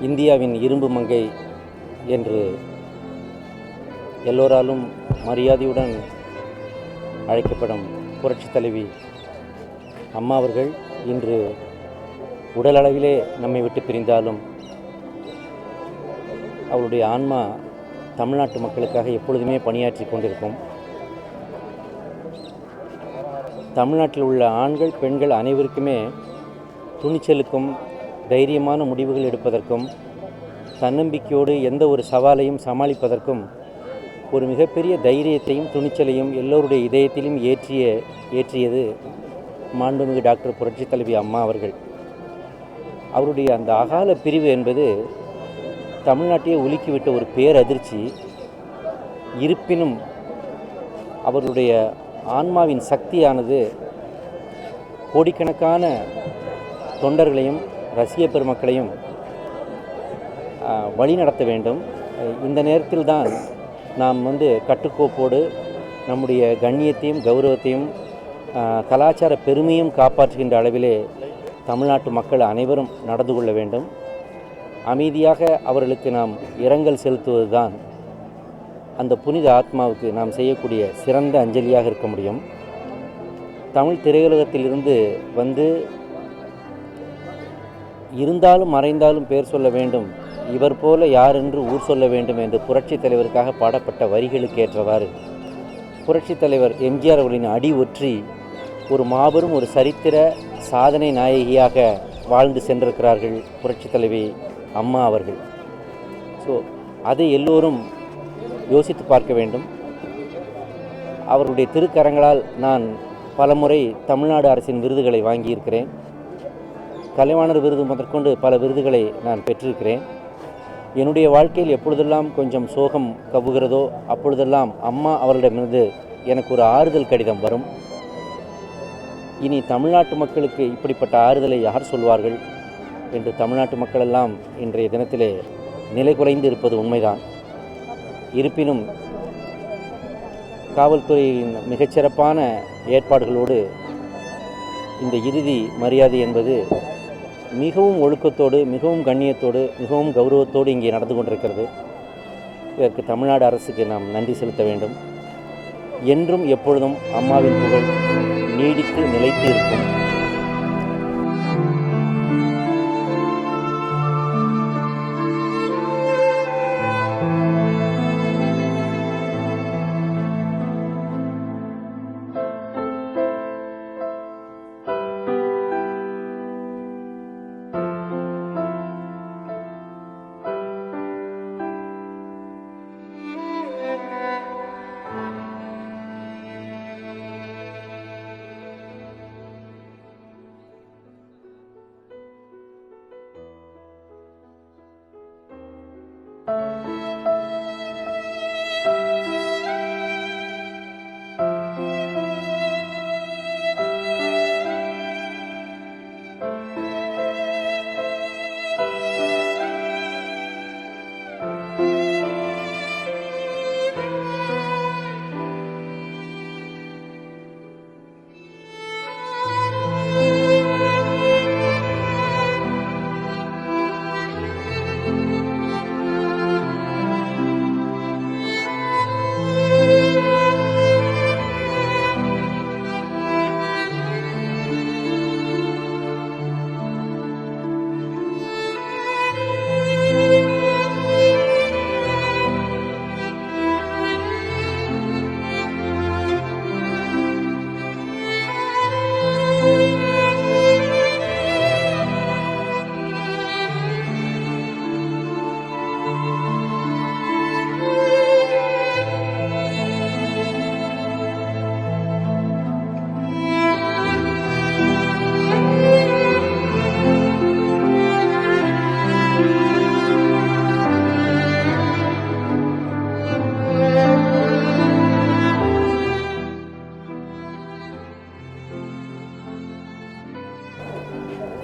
இந்தியாவின் இரும்பு மங்கை என்று எல்லோராலும் மரியாதையுடன் அழைக்கப்படும் புரட்சித் தலைவி அம்மா அவர்கள் இன்று உடலளவிலே நம்மை விட்டு பிரிந்தாலும் அவருடைய ஆன்மா தமிழ்நாட்டு மக்களுக்காக எப்பொழுதுமே பணியாற்றி கொண்டிருக்கும். தமிழ்நாட்டில் உள்ள ஆண்கள் பெண்கள் அனைவருக்குமே துணிச்சலுக்கும் தைரியமான முடிவுகள் எடுப்பதற்கும் தன்னம்பிக்கையோடு எந்த ஒரு சவாலையும் சமாளிப்பதற்கும் ஒரு மிகப்பெரிய தைரியத்தையும் துணிச்சலையும் எல்லோருடைய இதயத்திலும் ஏற்றியது மாண்புமிகு டாக்டர் புரட்சித் தலைவி அம்மா அவர்கள். அவருடைய அந்த அகால பிரிவு என்பது தமிழ்நாட்டையே உலுக்கிவிட்ட ஒரு பேரதிர்ச்சி. இருப்பினும் அவருடைய ஆன்மாவின் சக்தியானது கோடிக்கணக்கான தொண்டர்களையும் ரசிக பெருமக்களையும் வழி நடத்த வேண்டும். இந்த நேரத்தில் தான் நாம் கட்டுக்கோப்போடு நம்முடைய கண்ணியத்தையும் கௌரவத்தையும் கலாச்சார பெருமையும் காப்பாற்றுகின்ற அளவிலே தமிழ்நாட்டு மக்கள் அனைவரும் நடந்து கொள்ள வேண்டும். அமைதியாக அவர்களுக்கு நாம் இரங்கல் செலுத்துவது தான் அந்த புனித ஆத்மாவுக்கு நாம் செய்யக்கூடிய சிறந்த அஞ்சலியாக இருக்க முடியும். தமிழ் திரையுலகத்திலிருந்து இருந்தாலும் மறைந்தாலும் பேர் சொல்ல வேண்டும், இவர் போல யார் என்று ஊர் சொல்ல வேண்டும் என்று புரட்சித் தலைவருக்காக பாடப்பட்ட வரிகளுக்கு ஏற்றவாறு புரட்சித் தலைவர் எம்ஜிஆர் அவர்களின் அடி ஒற்றி ஒரு மாபெரும் ஒரு சரித்திர சாதனை நாயகியாக வாழ்ந்து சென்றிருக்கிறார்கள் புரட்சித் தலைவி அம்மா அவர்கள். அதை எல்லோரும் யோசித்து பார்க்க வேண்டும். அவருடைய திருக்கரங்களால் நான் பலமுறை தமிழ்நாடு அரசின் விருதுகளை வாங்கியிருக்கிறேன். கலைவாணர் விருது முதற்கொண்டு பல விருதுகளை நான் பெற்றிருக்கிறேன். என்னுடைய வாழ்க்கையில் எப்பொழுதெல்லாம் கொஞ்சம் சோகம் கவுகிறதோ அப்பொழுதெல்லாம் அம்மா அவர்களிடமிருந்து எனக்கு ஒரு ஆறுதல் கடிதம் வரும். இனி தமிழ்நாட்டு மக்களுக்கு இப்படிப்பட்ட ஆறுதலை யார் சொல்வார்கள் என்று தமிழ்நாட்டு மக்களெல்லாம் இன்றைய தினத்திலே நிலை குறைந்து இருப்பது உண்மைதான். இருப்பினும் காவல்துறையின் மிகச்சிறப்பான ஏற்பாடுகளோடு இந்த இறுதி மரியாதை என்பது மிகவும் ஒழுக்கத்தோடு மிகவும் கண்ணியத்தோடு மிகவும் கௌரவத்தோடு இங்கே நடந்து கொண்டிருக்கிறது. இதற்கு தமிழ்நாடு அரசுக்கு நாம் நன்றி செலுத்த வேண்டும். என்றும் எப்பொழுதும் அம்மாவின் புகழ் நீடித்து நிலைத்து இருக்கும்.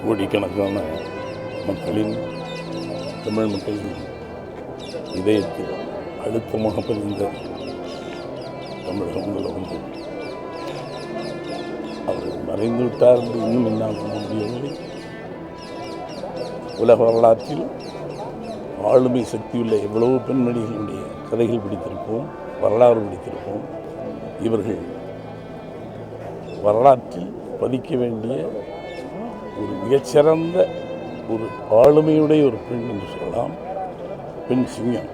கோடிக்கணக்கான மக்களின் தமிழ் மக்களின் இதயத்தில் அழுத்தமாக பதிந்த தமிழகங்கள் ஒன்று. அவர்கள் மறைந்து விட்டார் என்று இன்னும் என்னால் முடியவில்லை. உலக வரலாற்றில் ஆளுமை சக்தியுள்ள எவ்வளவோ பெண்மணிகளுடைய கதைகள் படித்திருப்போம், வரலாறு படித்திருப்போம். இவர்கள் வரலாற்றில் பதிக்க வேண்டிய ஒரு மிகச்சிறந்த ஒரு ஆளுமையுடைய ஒரு பெண் என்று சொல்லலாம். பெண் சிங்கம்.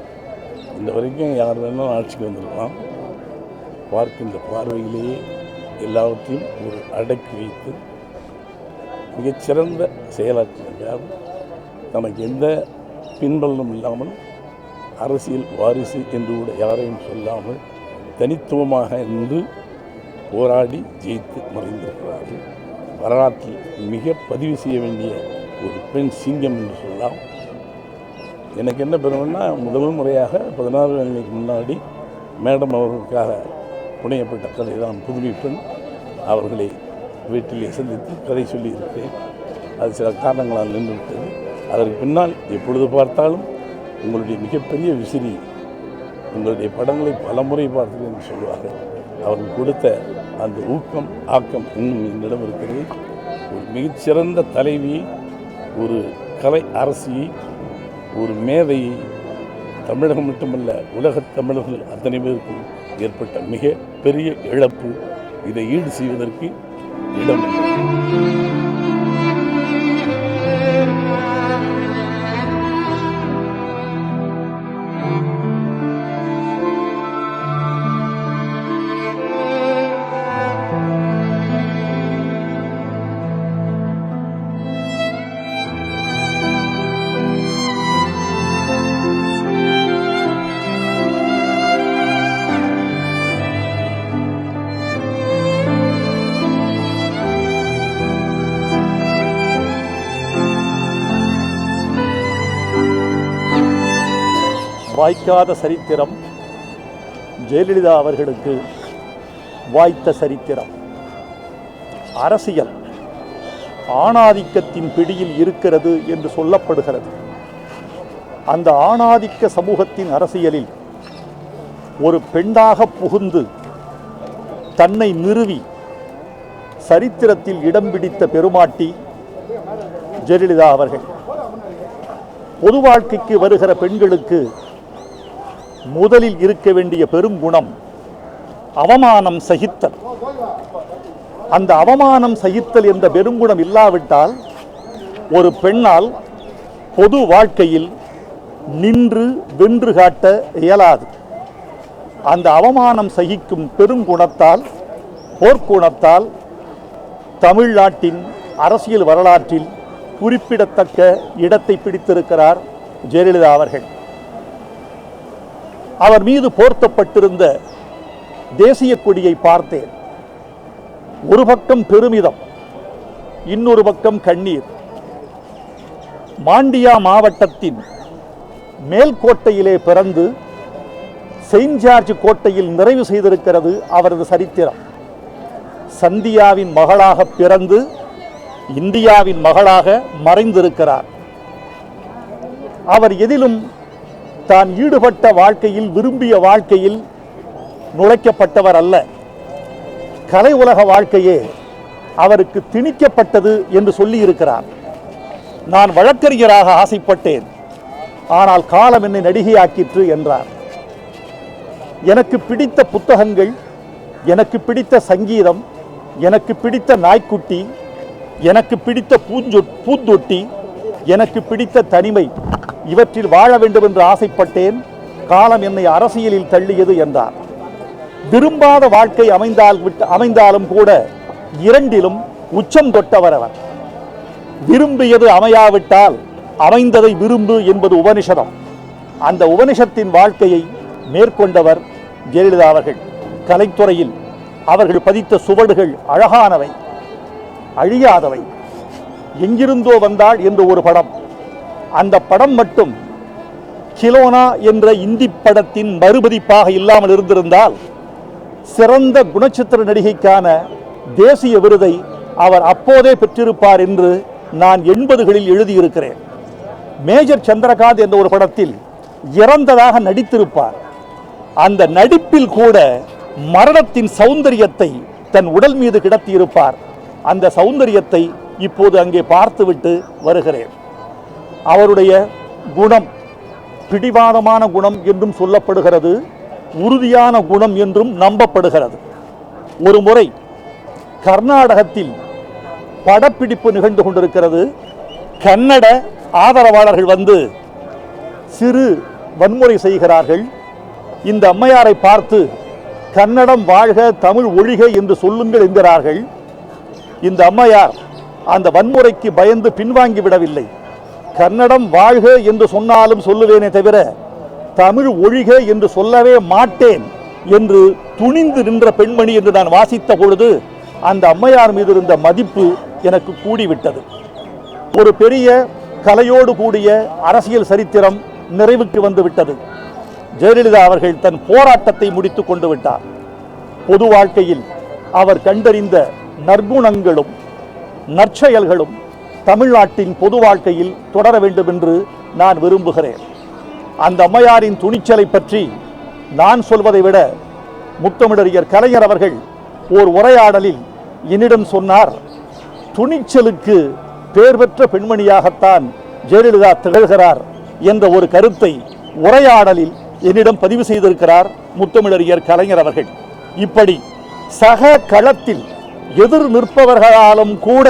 இந்த வரைக்கும் யார் வேணாலும் ஆட்சிக்கு வந்திருக்கலாம். பார்க்கின்ற பார்வையிலேயே எல்லாவற்றையும் ஒரு அடக்கி வைத்து மிகச்சிறந்த செயலாற்றினார். தனக்கு எந்த பின்பலனும் இல்லாமல் அரசியல் வாரிசு என்று கூட யாரையும் சொல்லாமல் தனித்துவமாக நின்று போராடி ஜெயித்து மறைந்திருக்கிறார்கள். வரலாற்றில் மிக பதிவு செய்ய வேண்டிய ஒரு பெண் சிங்கம் என்று சொல்லலாம். எனக்கு என்ன பெருமைன்னா, முதல் முறையாக 16 நாளைக்கு முன்னாடி மேடம் அவர்களுக்காக புனையப்பட்ட கதை தான் புதுமை பெண். அவர்களை வீட்டிலே சந்தித்து கதை சொல்லியிருக்கிறேன். அது சில காரணங்களால் நின்றுவிட்டது. அதற்கு பின்னால் எப்பொழுது பார்த்தாலும் உங்களுடைய மிகப்பெரிய விசிறி, உங்களுடைய படங்களை பலமுறை பார்த்தேன் என்று சொல்வார்கள். அவர்கள் கொடுத்த அந்த ஊக்கம் ஆக்கம் இன்னும் என்னிடம் இருக்கிறது. ஒரு மிகச்சிறந்த தலைவியை, ஒரு கலை அரசியை, ஒரு மேதையை தமிழகம் மட்டுமல்ல உலகத் தமிழர்கள் அத்தனை பேருக்கும் ஏற்பட்ட மிக பெரிய இழப்பு. இதை ஈடு செய்வதற்கு இடமில்லை. வாய்க்காத சரித்திரம் ஜெயலலிதா அவர்களுக்கு வாய்த்த சரித்திரம். அரசியல் ஆணாதிக்கத்தின் பிடியில் இருக்கிறது என்று சொல்லப்படுகிறது. அந்த ஆணாதிக்க சமூகத்தின் அரசியலில் ஒரு பெண்ணாக புகுந்து தன்னை நிறுவி சரித்திரத்தில் இடம் பிடித்த பெருமாட்டி ஜெயலலிதா அவர்கள். பொது வாழ்க்கைக்கு வருகிற பெண்களுக்கு முதலில் இருக்க வேண்டிய பெருங்குணம் அவமானம் சகித்தல். அந்த அவமானம் சகித்தல் என்ற பெருங்குணம் இல்லாவிட்டால் ஒரு பெண்ணால் பொது வாழ்க்கையில் நின்று வென்று காட்ட இயலாது. அந்த அவமானம் சகிக்கும் பெருங்குணத்தால், போர்க்குணத்தால் தமிழ்நாட்டின் அரசியல் வரலாற்றில் குறிப்பிடத்தக்க இடத்தை பிடித்திருக்கிறார் ஜெயலலிதா அவர்கள். அவர் மீது போர்த்தப்பட்டிருந்த தேசிய கொடியை பார்த்தேன். ஒரு பக்கம் பெருமிதம், இன்னொரு பக்கம் கண்ணீர். மாண்டியா மாவட்டத்தின் மேல்கோட்டையிலே பிறந்து செயின்ட் ஜார்ஜ் கோட்டையில் நிறைவு செய்திருக்கிறது அவரது சரித்திரம். சந்தியாவின் மகளாக பிறந்து இந்தியாவின் மகளாக மறைந்திருக்கிறார். அவர் எதிலும் தான் ஈடுபட்ட வாழ்க்கையில், விரும்பிய வாழ்க்கையில் நுழைக்கப்பட்டவர் அல்ல. கலை உலக வாழ்க்கையே அவருக்கு திணிக்கப்பட்டது என்று சொல்லி இருக்கிறார். நான் வழக்கறிஞராக ஆசைப்பட்டேன், ஆனால் காலம் என்னை நடிகையாக்கிற்று என்றார். எனக்கு பிடித்த புத்தகங்கள், எனக்கு பிடித்த சங்கீதம், எனக்கு பிடித்த நாய்க்குட்டி, எனக்கு பிடித்த பூந்தொட்டி, எனக்கு பிடித்த தனிமை, இவற்றில் வாழ வேண்டும் என்று ஆசைப்பட்டேன். காலம் என்னை அரசியலில் தள்ளியது என்றார். விரும்பாத வாழ்க்கை அமைந்தாலும் கூட இரண்டிலும் உச்சம் தொட்டவர் அவர். விரும்பியது அமையாவிட்டால் அமைந்ததை விரும்பு என்பது உபனிஷதம். அந்த உபனிஷத்தின் வாழ்க்கையை மேற்கொண்டவர் ஜெயலலிதா அவர்கள். கலைத்துறையில் அவர்கள் பதித்த சுவடுகள் அழகானவை, அழியாதவை. எங்கிருந்தோ வந்தாள் என்று ஒரு படம், அந்த படம் மட்டும் கிலோனா என்ற இந்தி படத்தின் மறுபதிப்பாக இல்லாமல் இருந்திருந்தால் சிறந்த குணச்சித்திர நடிகைக்கான தேசிய விருதை அவர் அப்போதே பெற்றிருப்பார் என்று நான் 80களில் எழுதியிருக்கிறேன். மேஜர் சந்திரகாந்த் என்ற ஒரு படத்தில் இறந்ததாக நடித்திருப்பார். அந்த நடிப்பில் கூட மரணத்தின் சௌந்தரியத்தை தன் உடல் மீது கிடத்தியிருப்பார். அந்த சௌந்தரியத்தை இப்போது அங்கே பார்த்துவிட்டு வருகிறேன். அவருடைய குணம், பிடிவாதமான குணம் என்றும் சொல்லப்படுகிறது, உறுதியான குணம் என்றும் நம்பப்படுகிறது. ஒரு முறை கர்நாடகத்தில் படப்பிடிப்பு நிகழ்ந்து கொண்டிருக்கிறது. கன்னட ஆதரவாளர்கள் வந்து சிறு வன்முறை செய்கிறார்கள். இந்த அம்மையாரை பார்த்து கன்னடம் வாழ்க, தமிழ் ஒழிக என்று சொல்லுங்கள் என்கிறார்கள். இந்த அம்மையார் அந்த வன்முறைக்கு பயந்து பின்வாங்கி விடவில்லை. கன்னடம் வாழ்க என்று சொன்னாலும் சொல்லுவேனே தவிர தமிழ் ஒழிக என்று சொல்லவே மாட்டேன் என்று துணிந்து நின்ற பெண்மணி என்று நான் வாசித்த பொழுது அந்த அம்மையார் மீது இருந்த மதிப்பு எனக்கு கூடிவிட்டது. ஒரு பெரிய கலையோடு கூடிய அரசியல் சரித்திரம் நிறைவுக்கு வந்துவிட்டது. ஜெயலலிதா அவர்கள் தன் போராட்டத்தை முடித்துக் கொண்டு விட்டார். பொது வாழ்க்கையில் அவர் கண்டறிந்த நற்குணங்களும் நற்செயல்களும் தமிழ்நாட்டின் பொது வாழ்க்கையில் தொடர வேண்டும் என்று நான் விரும்புகிறேன். அந்த அம்மையாரின் துணிச்சலை பற்றி நான் சொல்வதை விட முத்தமிழறிஞர் கலைஞர் அவர்கள் ஓர் உரையாடலில் என்னிடம் சொன்னார், துணிச்சலுக்கு பேர் பெற்ற பெண்மணியாகத்தான் ஜெயலலிதா திகழ்கிறார் என்ற ஒரு கருத்தை உரையாடலில் என்னிடம் பதிவு செய்திருக்கிறார் முத்தமிழறிஞர் கலைஞர் அவர்கள். இப்படி சக களத்தில் எதிர் நிற்பவர்களாலும் கூட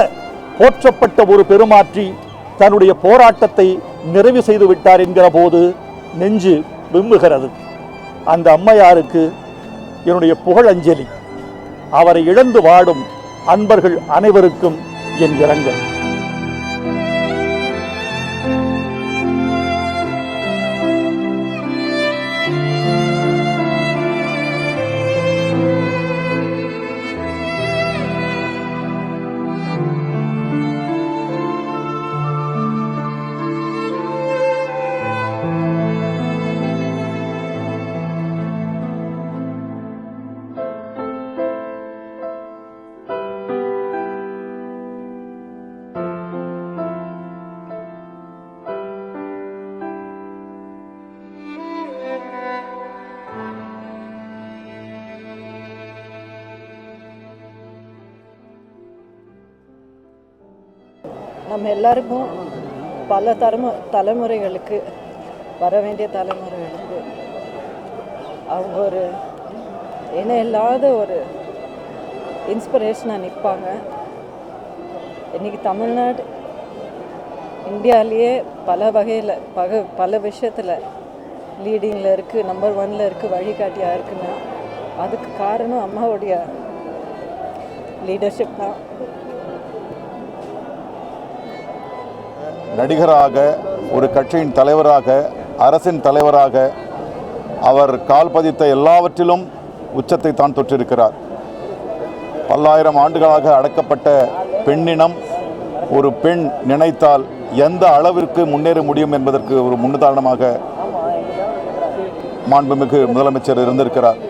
போற்றப்பட்ட ஒரு பெருமாற்றி தன்னுடைய போராட்டத்தை நிறைவு செய்து விட்டார் என்கிற போது நெஞ்சு விம்முகிறது. அந்த அம்மையாருக்கு என்னுடைய புகழஞ்சலி. அவரை இழந்து வாடும் அன்பர்கள் அனைவருக்கும் என் இரங்கல். நம்ம எல்லாருக்கும் பல தலைமுறைகளுக்கு வர வேண்டிய தலைமுறைகளுக்கு அவங்க ஒரு இணை இல்லாத ஒரு இன்ஸ்பிரேஷனாக நிற்பாங்க. இன்றைக்கி தமிழ்நாடு இந்தியாவிலேயே பல வகையில் பல விஷயத்தில் லீடிங்கில் இருக்குது, நம்பர் 1ல் இருக்குது, வழிகாட்டியாக இருக்குன்னா அதுக்கு காரணம் அம்மாவுடைய லீடர்ஷிப் தான். நடிகராக, ஒரு கட்சியின் தலைவராக, அரசின் தலைவராக அவர் கால் பதித்த எல்லாவற்றிலும் உச்சத்தை தான் தொற்றிருக்கிறார். பல்லாயிரம் ஆண்டுகளாக அடக்கப்பட்ட பெண்ணினம் ஒரு பெண் நினைத்தால் எந்த அளவிற்கு முன்னேற முடியும் என்பதற்கு ஒரு முன்னுதாரணமாக மாண்புமிகு முதலமைச்சர் இருந்திருக்கிறார்.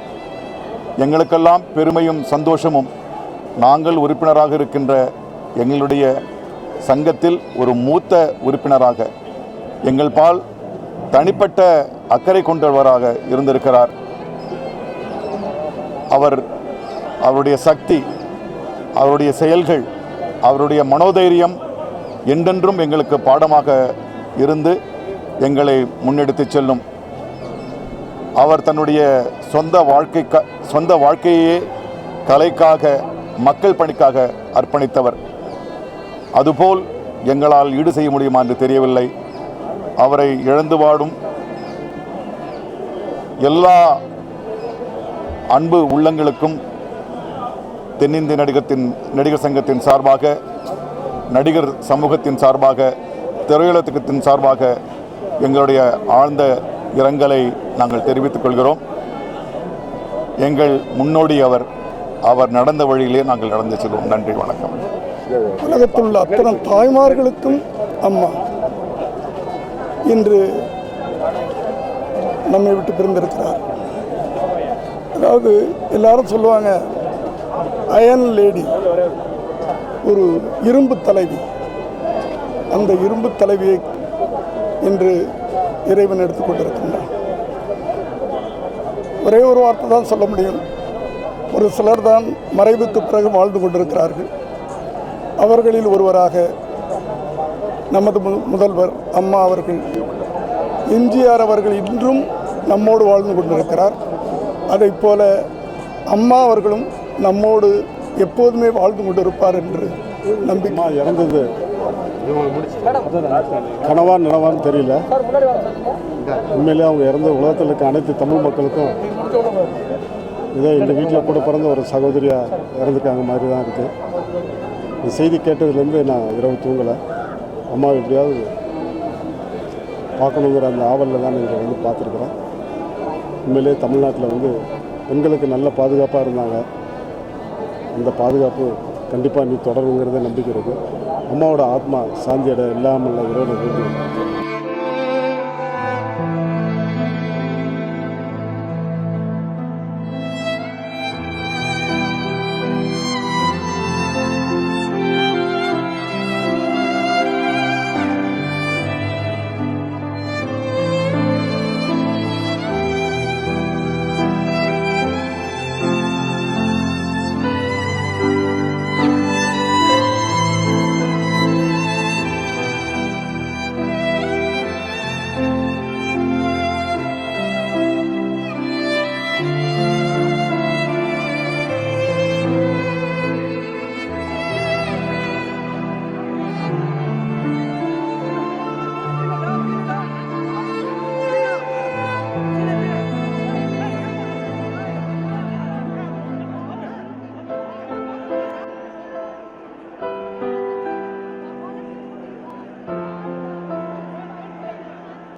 எங்களுக்கெல்லாம் பெருமையும் சந்தோஷமும் நாங்கள் உறுப்பினராக இருக்கின்ற எங்களுடைய சங்கத்தில் ஒரு மூத்த உறுப்பினராக எங்கள் பால் தனிப்பட்ட அக்கறை கொண்டவராக இருந்திருக்கிறார். அவருடைய சக்தி, அவருடைய செயல்கள், அவருடைய மனோதைரியம் என்றென்றும் எங்களுக்கு பாடமாக இருந்து எங்களை முன்னெடுத்து செல்லும். அவர் தன்னுடைய சொந்த வாழ்க்கையே கலைக்காக, மக்கள் பணிக்காக அர்ப்பணித்தவர். அதுபோல் எங்களால் ஈடு செய்ய முடியுமா என்று தெரியவில்லை. அவரை இழந்து வாடும் எல்லா அன்பு உள்ளங்களுக்கும் தென்னிந்திய நடிகர் சங்கத்தின் சார்பாக, நடிகர் சமூகத்தின் சார்பாக, திரையுலகத்தின் சார்பாக எங்களுடைய ஆழ்ந்த இரங்கலை நாங்கள் தெரிவித்துக் கொள்கிறோம். எங்கள் முன்னோடி அவர் நடந்த வழியிலே நாங்கள் நடந்து செல்வோம். நன்றி, வணக்கம். உலகத்தில் உள்ள அத்தனை தாய்மார்களுக்கும் அம்மா இன்று நம்மை விட்டு பிரிந்திருக்கிறார். அதாவது எல்லாரும் சொல்லுவாங்க, அயன் லேடி, ஒரு இரும்பு தலைவி. அந்த இரும்பு தலைவியை இன்று இறைவன் எடுத்துக்கொண்டிருக்கின்றான். ஒரே ஒரு வார்த்தை தான் சொல்ல முடியும். ஒரு சிலர் தான் மறைவுக்கு பிறகு வாழ்ந்து கொண்டிருக்கிறார்கள். அவர்களில் ஒருவராக நமது முதல்வர் அம்மா அவர்கள் எம்ஜிஆர் அவர்கள் இன்றும் நம்மோடு வாழ்ந்து கொண்டிருக்கிறார். அதைப் போல அம்மா அவர்களும் நம்மோடு எப்போதுமே வாழ்ந்து கொண்டிருப்பார் என்று நம்பிக்கை. இறந்தது கனவா நினவான்னு தெரியல. உண்மையிலே அவங்க இறந்த உலகத்தில் இருக்க அனைத்து தமிழ் மக்களுக்கும் இதோ இந்த வீட்டில் கூட பிறந்த ஒரு சகோதரியாக இறந்துக்காங்க மாதிரி தான் இருக்குது. இந்த செய்தி கேட்டதுலேருந்து நான் இரவு தூங்கலை. அம்மா எப்படியாவது பார்க்கணுங்கிற அந்த ஆவலில் தான் இங்கே வந்து பார்த்துருக்குறேன். உண்மையிலே தமிழ்நாட்டில் வந்து பெண்களுக்கு நல்ல பாதுகாப்பாக இருந்தாங்க. அந்த பாதுகாப்பு கண்டிப்பாக நீ தொடருங்கிறத நம்பிக்கை இருக்குது. அம்மாவோட ஆத்மா சாந்தி அடைய இல்லாமல் இறைவனை வேண்டி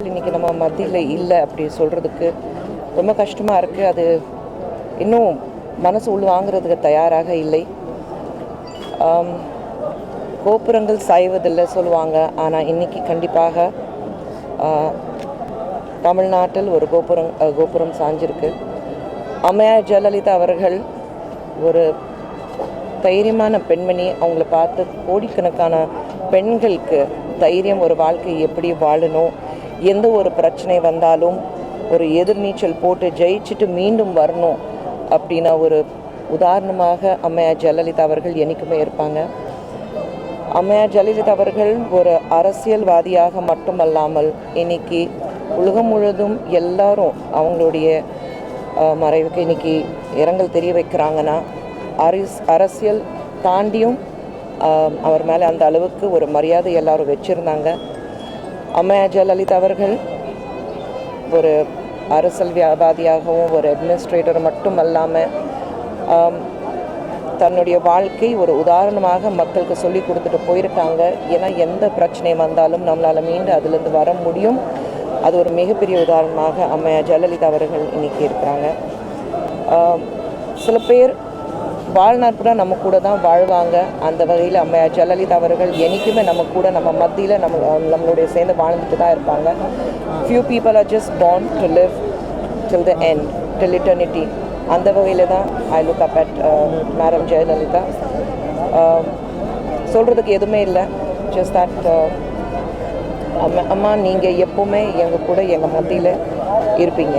இன்றைக்கி நம்ம மத்தியில் இல்லை அப்படி சொல்கிறதுக்கு ரொம்ப கஷ்டமாக இருக்குது. அது இன்னும் மனசு உள்வாங்கிறதுக்கு தயாராக இல்லை. கோபுரங்கள் சாய்வதில்லை சொல்லுவாங்க. ஆனால் இன்றைக்கி கண்டிப்பாக தமிழ்நாட்டில் ஒரு கோபுரம் சாஞ்சிருக்கு. அம்மையார் ஜெயலலிதா அவர்கள் ஒரு தைரியமான பெண்மணி. அவங்கள பார்த்து கோடிக்கணக்கான பெண்களுக்கு தைரியம், ஒரு வாழ்க்கை எப்படி வாழணும், எந்த ஒரு பிரச்சனை வந்தாலும் ஒரு எதிர்நீச்சல் போட்டு ஜெயிச்சுட்டு மீண்டும் வரணும் அப்படின்னா ஒரு உதாரணமாக அம்மையார் ஜெயலலிதா அவர்கள் என்றைக்குமே இருப்பாங்க. அம்மையார் ஜெயலலிதா அவர்கள் ஒரு அரசியல்வாதியாக மட்டுமல்லாமல் இன்னைக்கு உலகம் முழுவதும் எல்லாரும் அவங்களுடைய மறைவுக்கு இன்னைக்கு இரங்கல் தெரிய வைக்கிறாங்கன்னா அரசியல் தாண்டியும் அவர் மேலே அந்த அளவுக்கு ஒரு மரியாதை எல்லாரும் வச்சுருந்தாங்க. அம்மையார் ஜெயலலிதா அவர்கள் ஒரு அரசியல்வாதியாகவும் ஒரு அட்மினிஸ்ட்ரேட்டர் மட்டும் அல்லாமல் தன்னுடைய வாழ்க்கை ஒரு உதாரணமாக மக்களுக்கு சொல்லி கொடுத்துட்டு போயிருக்காங்க. ஏன்னா எந்த பிரச்சனை வந்தாலும் நம்மளால் மீண்டு அதுலேருந்து வர முடியும். அது ஒரு மிகப்பெரிய உதாரணமாக அம்மையார் ஜெயலலிதா அவர்கள் இன்றைக்கி இருக்கிறாங்க. சில பேர் வாழ்நாள் கூட நம்ம கூட தான் வாழ்வாங்க. அந்த வகையில் அம்மையார் ஜெயலலிதா அவர்கள் என்றைக்குமே நம்ம கூட, நம்ம மத்தியில் நம்மளுடைய சேர்ந்து வாழ்ந்துட்டு தான் இருப்பாங்க. Few people are just born to live till the end, till eternity. அந்த வகையில் தான் I look up at Madam Jayalalithaa. சொல்கிறதுக்கு எதுவுமே இல்லை. just that அம்மா நீங்கள் எப்போவுமே எங்கள் கூட எங்கள் மத்தியில் இருப்பீங்க.